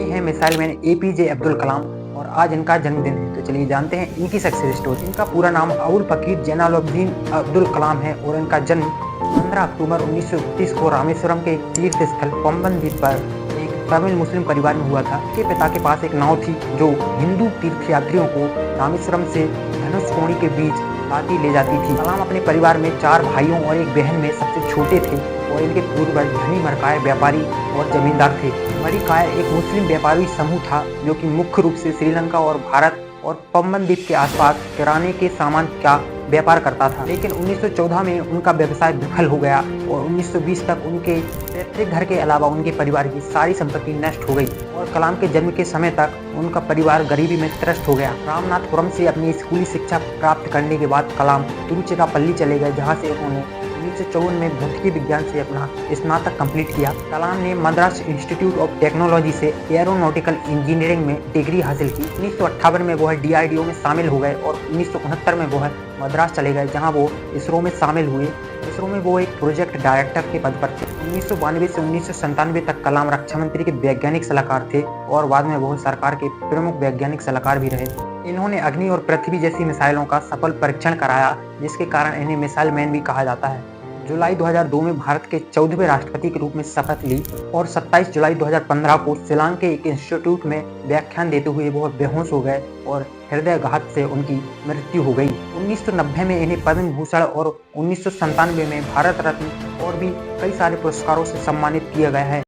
ये हैं missile man APJ Abdul Kalam और आज इनका जन्मदिन है। तो चलिए जानते हैं इनकी सक्सेस स्टोरी। इनका पूरा नाम अबुल फकीर जैनुलब्दीन अब्दुल कलाम है और इनका जन्म 15 अक्टूबर 1931 को रामेश्वरम के तीर्थ स्थल पंबन द्वीप पर एक तमिल मुस्लिम परिवार में हुआ था। इनके पिता के पास एक नाव थी जो हिंदू तीर्थयात्रियों को रामेश्वरम से धनुषकोडी के बीच लाती ले जाती थी। कलाम अपने परिवार में 4 भाइयों और एक बहन में सबसे छोटे थे और इनके पूर्वज धनी मरकायर व्यापारी और जमींदार थे। मरिकायर एक मुस्लिम व्यापारी समूह था जो कि मुख्य रूप से श्रीलंका और भारत और पंबन द्वीप के आसपास किराने के सामान का व्यापार करता था। लेकिन 1914 में उनका व्यवसाय विफल हो गया और 1920 तक उनके पैतृक घर के अलावा उनके परिवार की सारी संपत्ति नष्ट हो गई और कलाम के जन्म के समय तक उनका परिवार गरीबी में त्रस्त हो गया। रामनाथपुरम से अपनी स्कूली शिक्षा प्राप्त करने के बाद कलाम तिरुचिरापल्ली चले गए, जहाँ से उन्होंने 1954 में भौतिकी विज्ञान से अपना स्नातक कंप्लीट किया। कलाम ने मद्रास इंस्टीट्यूट ऑफ टेक्नोलॉजी से एरोनॉटिकल इंजीनियरिंग में डिग्री हासिल की। 1958 में वह डीआरडीओ में शामिल हो गए और 1969 में वह मद्रास चले गए, जहां वो इसरो में शामिल हुए। इसरो में वो एक प्रोजेक्ट डायरेक्टर के पद पर थे। 1992 से 1997 तक कलाम रक्षा मंत्री के वैज्ञानिक सलाहकार थे और बाद में वो सरकार के प्रमुख वैज्ञानिक सलाहकार भी रहे। इन्होंने अग्नि और पृथ्वी जैसी मिसाइलों का सफल परीक्षण कराया, जिसके कारण इन्हें मिसाइल मैन भी कहा जाता है। जुलाई 2002 में भारत के 14वें राष्ट्रपति के रूप में शपथ ली और 27 जुलाई 2015 को शिलांग के एक इंस्टीट्यूट में व्याख्यान देते हुए वो बेहोश हो गए और हृदयघात से उनकी मृत्यु हो गई। 1990 में इन्हें पद्म भूषण और 1997 में भारत रत्न और भी कई सारे पुरस्कारों से सम्मानित किया गया है।